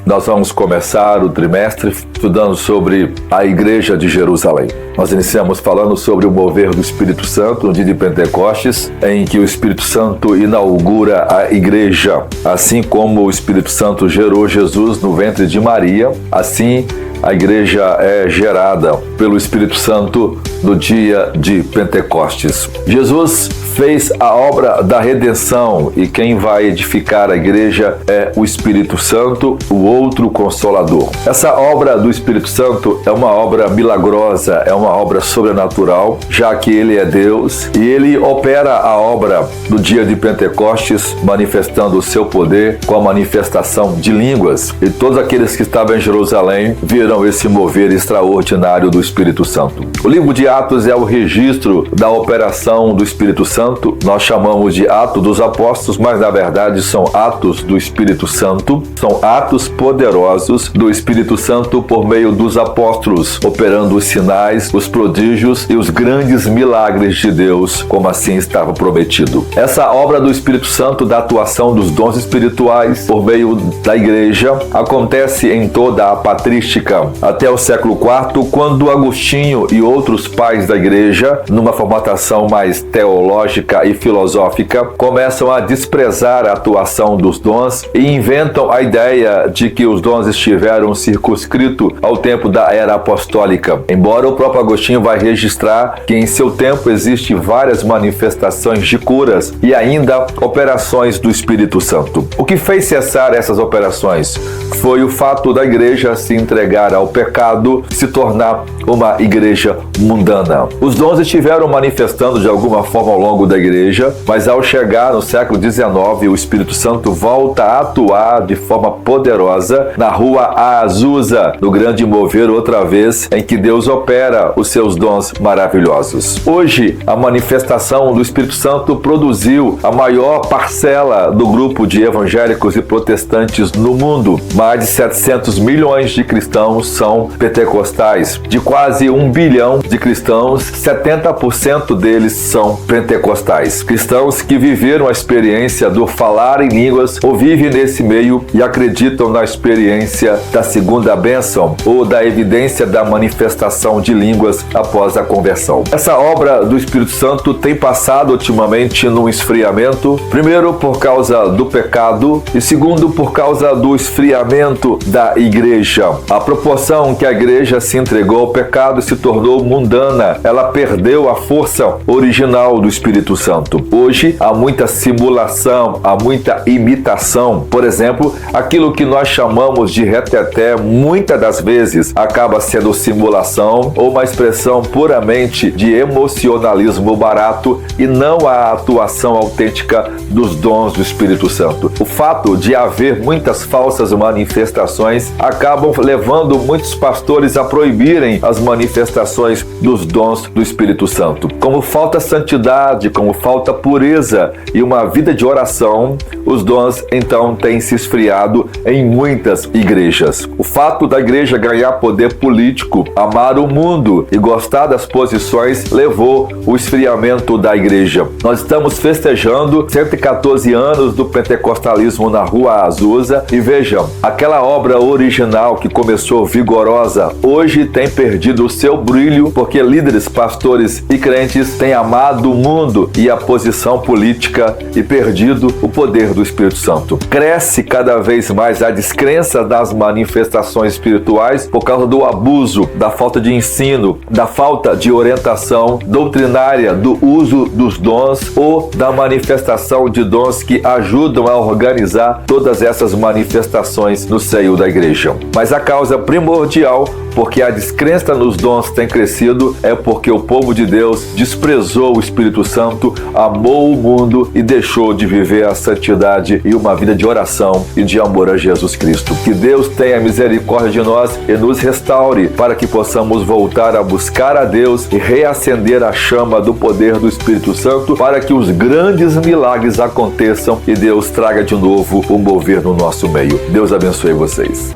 Nós vamos começar o trimestre estudando sobre a Igreja de Jerusalém. Nós iniciamos falando sobre o mover do Espírito Santo no dia de Pentecostes, em que o Espírito Santo inaugura a Igreja. Assim como o Espírito Santo gerou Jesus no ventre de Maria, assim a igreja é gerada pelo Espírito Santo no dia de Pentecostes. Jesus fez a obra da redenção e quem vai edificar a igreja é o Espírito Santo, o outro Consolador. Essa obra do Espírito Santo é uma obra milagrosa, é uma obra sobrenatural, já que ele é Deus e ele opera a obra do dia de Pentecostes, manifestando o seu poder com a manifestação de línguas. E todos aqueles que estavam em Jerusalém viram esse mover extraordinário do Espírito Santo. O livro de Atos é o registro da operação do Espírito Santo. Nós chamamos de Atos dos Apóstolos, mas na verdade são Atos do Espírito Santo. São atos poderosos do Espírito Santo por meio dos apóstolos, operando os sinais, os prodígios e os grandes milagres de Deus, como assim estava prometido. Essa obra do Espírito Santo, da atuação dos dons espirituais por meio da igreja, acontece em toda a patrística até o século IV, quando Agostinho e outros pais da igreja, numa formatação mais teológica e filosófica, começam a desprezar a atuação dos dons e inventam a ideia de que os dons estiveram circunscritos ao tempo da era apostólica. Embora o próprio Agostinho vai registrar que em seu tempo existem várias manifestações de curas e ainda operações do Espírito Santo. O que fez cessar essas operações foi o fato da igreja se entregar ao pecado, se tornar uma igreja mundana. Os dons estiveram manifestando de alguma forma ao longo da igreja, mas ao chegar no século XIX, o Espírito Santo volta a atuar de forma poderosa na rua Azusa, no grande mover outra vez, em que Deus opera os seus dons maravilhosos. Hoje, a manifestação do Espírito Santo produziu a maior parcela do grupo de evangélicos e protestantes no mundo. Mais de 700 milhões de cristãos são pentecostais. De quase 1 bilhão de cristãos, 70% deles são pentecostais. Cristãos que viveram a experiência do falar em línguas ou vivem nesse meio e acreditam na experiência da segunda bênção ou da evidência da manifestação de línguas após a conversão. Essa obra do Espírito Santo tem passado ultimamente num esfriamento, primeiro por causa do pecado e segundo por causa do esfriamento da igreja. A proporção que a igreja se entregou ao pecado se tornou mundana, ela perdeu a força original do Espírito Santo. Hoje há muita simulação, há muita imitação. Por exemplo, aquilo que nós chamamos de reteté, muitas das vezes acaba sendo simulação ou uma expressão puramente de emocionalismo barato e não a atuação autêntica dos dons do Espírito Santo. O fato de haver muitas falsas manifestações acabam levando muitos pastores a proibirem as manifestações dos dons do Espírito Santo. Como falta santidade, como falta pureza e uma vida de oração, os dons então têm se esfriado em muitas igrejas. O fato da igreja ganhar poder político, amar o mundo e gostar das posições levou o esfriamento da igreja. Nós estamos festejando 114 anos do pentecostalismo na Rua Azusa e vejam, aquela obra original que começou vigorosa, hoje tem perdido o seu brilho porque líderes, pastores e crentes têm amado o mundo e a posição política e perdido o poder do Espírito Santo. Cresce cada vez mais a descrença das manifestações espirituais por causa do abuso, da falta de ensino, da falta de orientação doutrinária, do uso dos dons ou da manifestação de dons que ajudam a organizar todas essas manifestações no seio da igreja. Mas a causa primordial porque a descrença nos dons tem crescido é porque o povo de Deus desprezou o Espírito Santo, amou o mundo e deixou de viver a santidade e uma vida de oração e de amor a Jesus Cristo. Que Deus tenha misericórdia de nós e nos restaure para que possamos voltar a buscar a Deus e reacender a chama do poder do Espírito Santo para que os grandes milagres aconteçam e Deus traga de novo o mover no nosso meio. Deus abençoe vocês.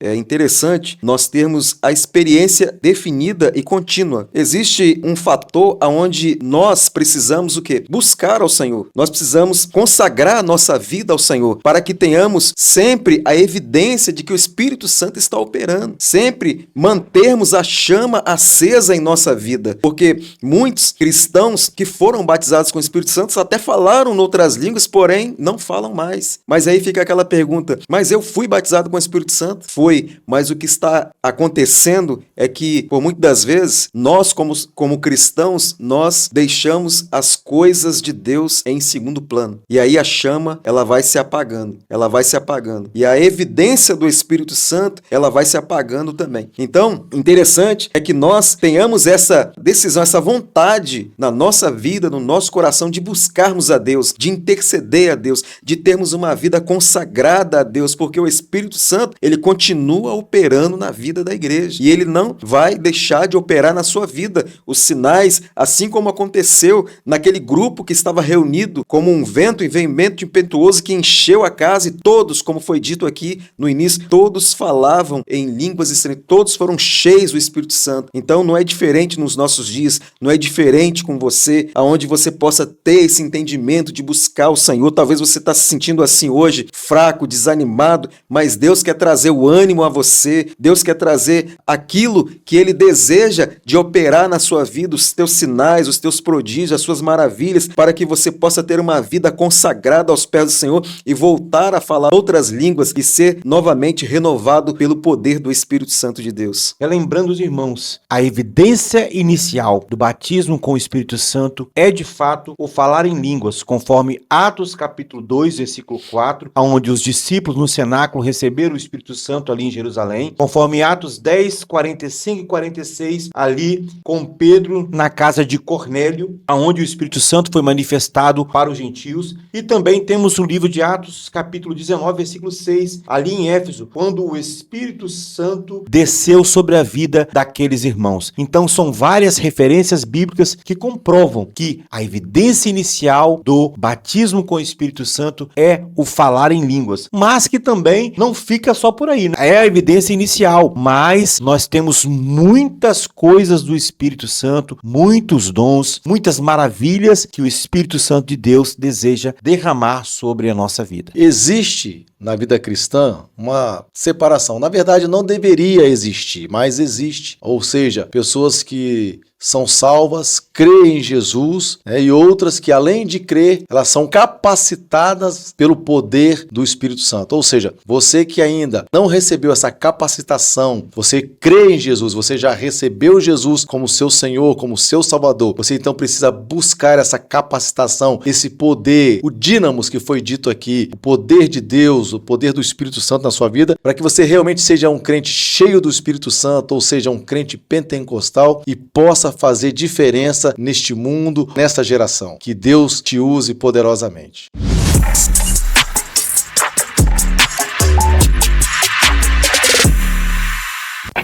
é interessante nós termos a experiência definida e contínua. Existe um fator aonde nós precisamos o quê? Buscar ao Senhor. Nós precisamos consagrar a nossa vida ao Senhor para que tenhamos sempre a evidência de que o Espírito Santo está operando. Sempre mantermos a chama acesa em nossa vida. Porque muitos cristãos que foram batizados com o Espírito Santo até falaram noutras línguas, porém não falam mais. Mas aí fica aquela pergunta, mas eu fui batizado com o Espírito Santo? Foi, mas o que está acontecendo é que, por muitas das vezes, nós como cristãos, nós deixamos as coisas de Deus em segundo plano. E aí a chama, ela vai se apagando, ela vai se apagando. E a evidência do Espírito Santo, ela vai se apagando também. Então, interessante é que nós tenhamos essa decisão, essa vontade na nossa vida, no nosso coração, de buscarmos a Deus, de interceder a Deus, de termos uma vida consagrada a Deus, porque o Espírito Santo, ele continua operando na vida da igreja. E ele não vai deixar de operar na sua vida. Os sinais, assim como aconteceu naquele grupo que estava reunido como um vento e veemento impetuoso que encheu a casa, e todos, como foi dito aqui no início, todos falavam em línguas estranhas, todos foram cheios do Espírito Santo. Então não é diferente nos nossos dias, não é diferente com você, aonde você possa ter esse entendimento de buscar o Senhor. Talvez você está se sentindo assim hoje, fraco, desanimado, mas Deus quer trazer o ânimo a você, Deus quer trazer aquilo que Ele deseja de operar na sua vida, os teus sinais, os teus prodígios, as suas maravilhas, para que você possa ter uma vida consagrada aos pés do Senhor e voltar a falar outras línguas e ser novamente renovado pelo poder do Espírito Santo de Deus. Lembrando os irmãos, a evidência inicial do batismo com o Espírito Santo é de fato o falar em línguas, conforme Atos capítulo 2, versículo 4, onde os discípulos no cenáculo receberam o Espírito Santo ali em Jerusalém, conforme Atos 10, 45 e 46, ali com Pedro na casa de Cornélio, onde o Espírito Santo foi manifestado para os gentios, e também temos o livro de Atos capítulo 19, versículo 6, ali em Éfeso, quando o Espírito Santo desceu sobre a vida daqueles irmãos. Então são várias referências bíblicas que comprovam que a evidência inicial do batismo com o Espírito Santo é o falar em línguas, mas que também não fica só por aí, né? É a evidência inicial, mas nós temos muitas coisas do Espírito Santo, muitos dons, muitas maravilhas que o Espírito Santo de Deus deseja derramar sobre a nossa vida. Existe na vida cristã uma separação. Na verdade, não deveria existir, mas existe. Ou seja, pessoas que são salvas, creem em Jesus, e outras que, além de crer, elas são capacitadas pelo poder do Espírito Santo. Ou seja, você que ainda não recebeu essa capacitação, você crê em Jesus, você já recebeu Jesus como seu Senhor, como seu Salvador, você então precisa buscar essa capacitação, esse poder, o dínamos que foi dito aqui, o poder de Deus, o poder do Espírito Santo na sua vida, para que você realmente seja um crente cheio do Espírito Santo, ou seja, um crente pentecostal e possa fazer diferença neste mundo, nesta geração. Que Deus te use poderosamente.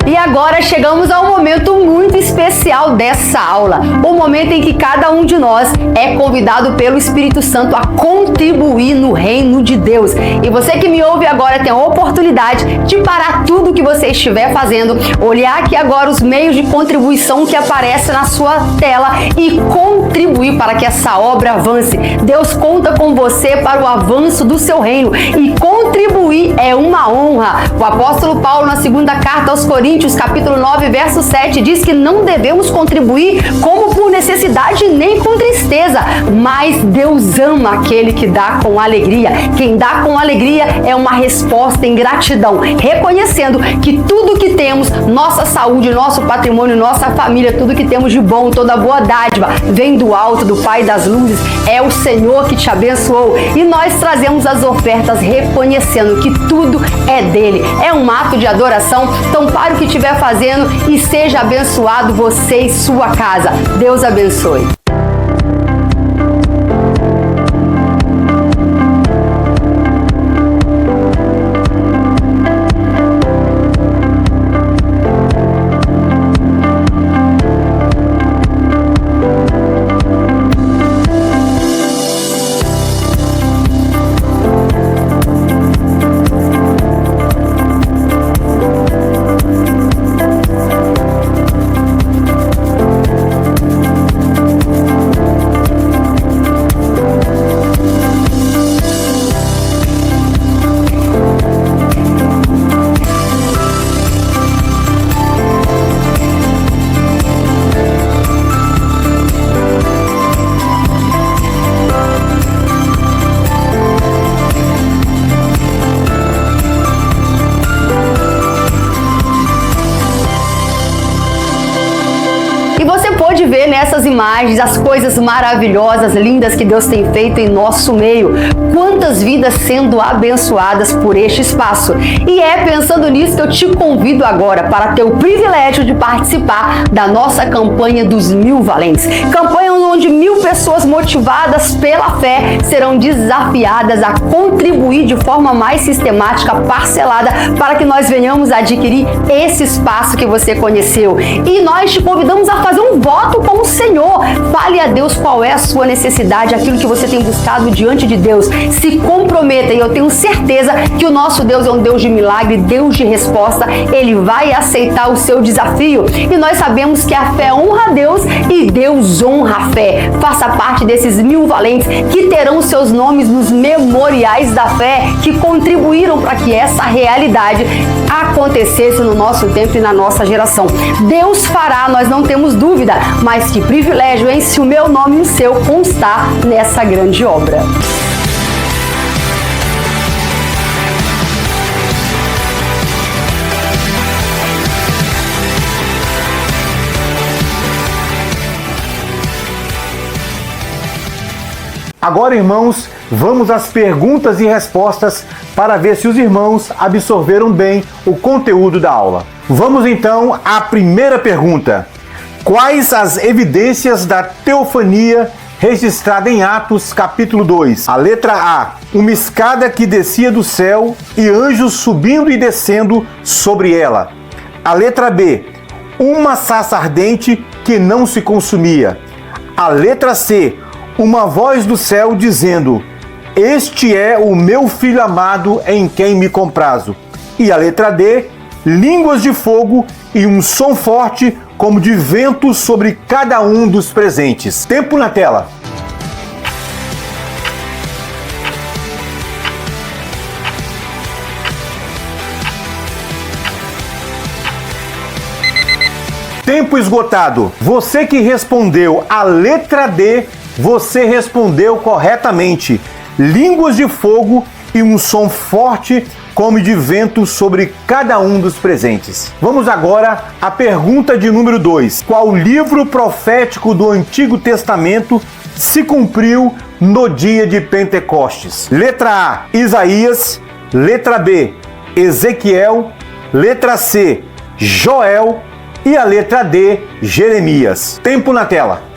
E agora chegamos ao momento muito especial dessa aula, o momento em que cada um de nós é convidado pelo Espírito Santo a contribuir no reino de Deus. E você que me ouve agora tem a oportunidade de parar tudo que você estiver fazendo, olhar aqui agora os meios de contribuição que aparecem na sua tela e contribuir para que essa obra avance. Deus conta com você para o avanço do seu reino e contribuir é uma honra. O apóstolo Paulo, na segunda carta aos Coríntios, capítulo 9, verso 7, diz que não devemos contribuir como por necessidade nem com tristeza, mas Deus ama aquele que dá com alegria. Quem dá com alegria é uma resposta em gratidão, reconhecendo que tudo que temos, nossa saúde, nosso patrimônio, nossa família, tudo que temos de bom, toda boa dádiva, vem do alto, do Pai das luzes, é o Senhor que te abençoou. E nós trazemos as ofertas reconhecendo que tudo é dele. É um ato de adoração, então pare o que estiver fazendo e seja abençoado você e sua casa. Deus abençoe. pôde ver nessas imagens as coisas maravilhosas, lindas que Deus tem feito em nosso meio. Quantas vidas sendo abençoadas por este espaço. E é pensando nisso que eu te convido agora para ter o privilégio de participar da nossa campanha dos 1000 valentes. Campanha onde 1000 pessoas motivadas pela fé serão desafiadas a contribuir de forma mais sistemática, parcelada, para que nós venhamos a adquirir esse espaço que você conheceu. E nós te convidamos a fazer um voto com o Senhor. Fale a Deus qual é a sua necessidade, aquilo que você tem buscado diante de Deus. Se comprometa, e eu tenho certeza que o nosso Deus é um Deus de milagre, Deus de resposta. Ele vai aceitar o seu desafio. E nós sabemos que a fé honra a Deus e Deus honra a fé. Faça parte desses 1000 valentes que terão seus nomes nos memoriais da fé, que contribuíram para que essa realidade acontecesse no nosso tempo e na nossa geração. Deus fará, nós não temos dúvida, mas que privilégio, hein, se o meu nome e o seu constar nessa grande obra. Agora, irmãos, vamos às perguntas e respostas para ver se os irmãos absorveram bem o conteúdo da aula. Vamos então à primeira pergunta. Quais as evidências da teofania registrada em Atos capítulo 2? A letra A, uma escada que descia do céu e anjos subindo e descendo sobre ela. A letra B, uma sarça ardente que não se consumia. A letra C, uma voz do céu dizendo: este é o meu filho amado em quem me comprazo. E a letra D, línguas de fogo e um som forte como de vento sobre cada um dos presentes. Tempo na tela. Tempo esgotado. Você que respondeu a letra D, você respondeu corretamente. Línguas de fogo e um som forte como de vento sobre cada um dos presentes. Vamos agora à pergunta de número 2. Qual livro profético do Antigo Testamento se cumpriu no dia de Pentecostes? Letra A, Isaías. Letra B, Ezequiel. Letra C, Joel. E a letra D, Jeremias. Tempo na tela.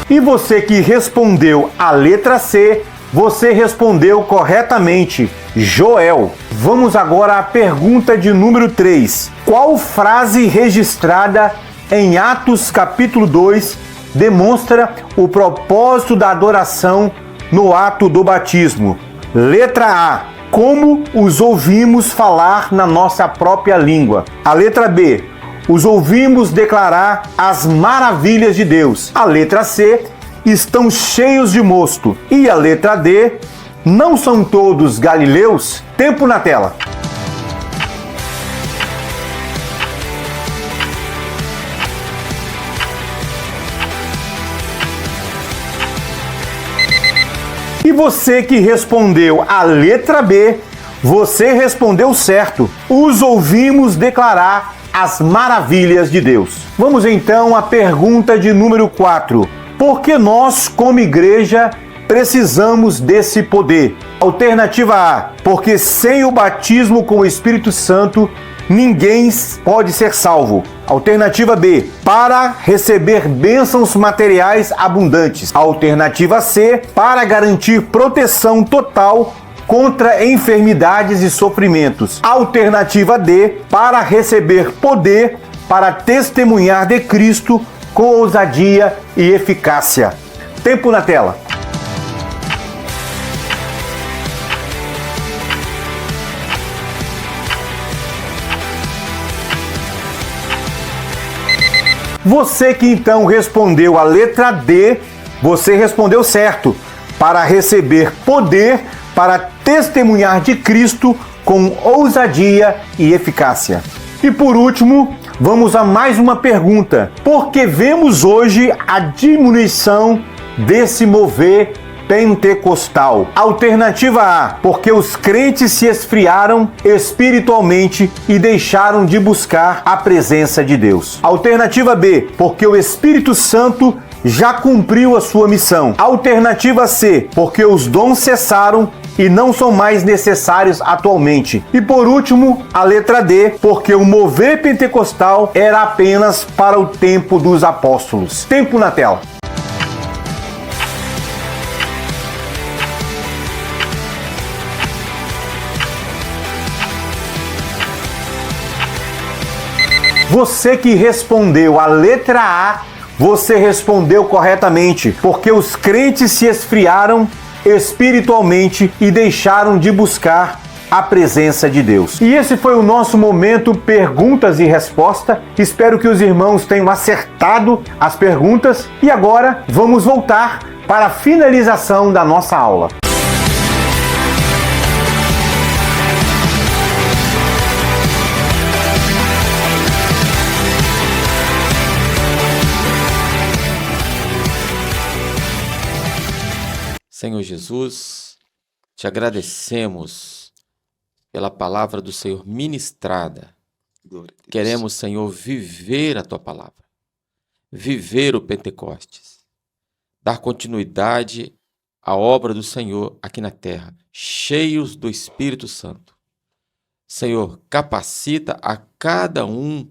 E você que respondeu a letra C, você respondeu corretamente, Joel. Vamos agora à pergunta de número 3. Qual frase registrada em Atos capítulo 2 demonstra o propósito da adoração no ato do batismo? Letra A, como os ouvimos falar na nossa própria língua. A letra B, os ouvimos declarar as maravilhas de Deus. A letra C, estão cheios de mosto. E a letra D, não são todos galileus? Tempo na tela. E você que respondeu a letra B, você respondeu certo. Os ouvimos declarar as maravilhas de Deus. Vamos então à pergunta de número 4. Por que nós, como igreja, precisamos desse poder? Alternativa A, porque sem o batismo com o Espírito Santo, ninguém pode ser salvo. Alternativa B, para receber bênçãos materiais abundantes. Alternativa C, para garantir proteção total contra enfermidades e sofrimentos. Alternativa D, para receber poder para testemunhar de Cristo com ousadia e eficácia. Tempo na tela. Você que então respondeu a letra D, você respondeu certo. Para receber poder para testemunhar de Cristo com ousadia e eficácia. E por último, vamos a mais uma pergunta. Por que vemos hoje a diminuição desse mover pentecostal. Alternativa A, porque os crentes se esfriaram espiritualmente e deixaram de buscar a presença de Deus. Alternativa B, porque o Espírito Santo já cumpriu a sua missão. Alternativa C, porque os dons cessaram e não são mais necessários atualmente. E por último, a letra D, porque o mover pentecostal era apenas para o tempo dos apóstolos. Tempo na tela. Você que respondeu a letra A, você respondeu corretamente, porque os crentes se esfriaram espiritualmente e deixaram de buscar a presença de Deus. E esse foi o nosso momento perguntas e resposta. Espero que os irmãos tenham acertado as perguntas e agora vamos voltar para a finalização da nossa aula. Senhor Jesus, te agradecemos pela palavra do Senhor ministrada. Queremos, Senhor, viver a tua palavra, viver o Pentecostes, dar continuidade à obra do Senhor aqui na terra, cheios do Espírito Santo. Senhor, capacita a cada um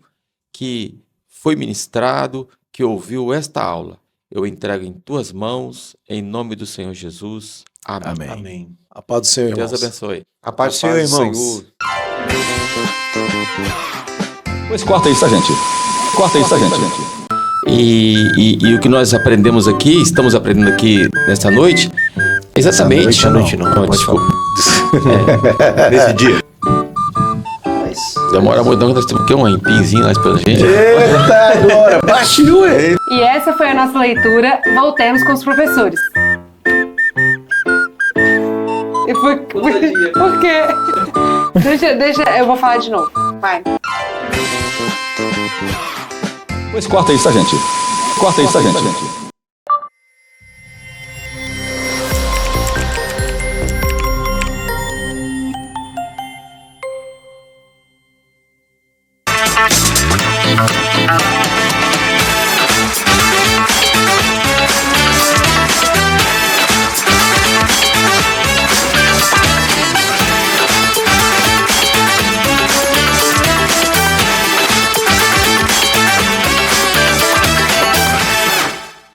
que foi ministrado, que ouviu esta aula. Eu entrego em tuas mãos, em nome do Senhor Jesus. Amém. Amém. A paz do Senhor, irmãos. Deus abençoe. A paz do Senhor, irmãos. Pois corta isso, gente. Corta isso, gente. E o que nós aprendemos aqui, estamos aprendendo aqui nesta noite, exatamente... Essa noite não. Desculpa. Nesse dia. Demora muito, não, nós temos que um empinzinho lá esperando a gente. Eita, agora, baixinho, hein? E essa foi a nossa leitura. Voltemos com os professores. E por quê? Deixa, eu vou falar de novo. Vai. Pois corta isso, gente. Corta isso, gente.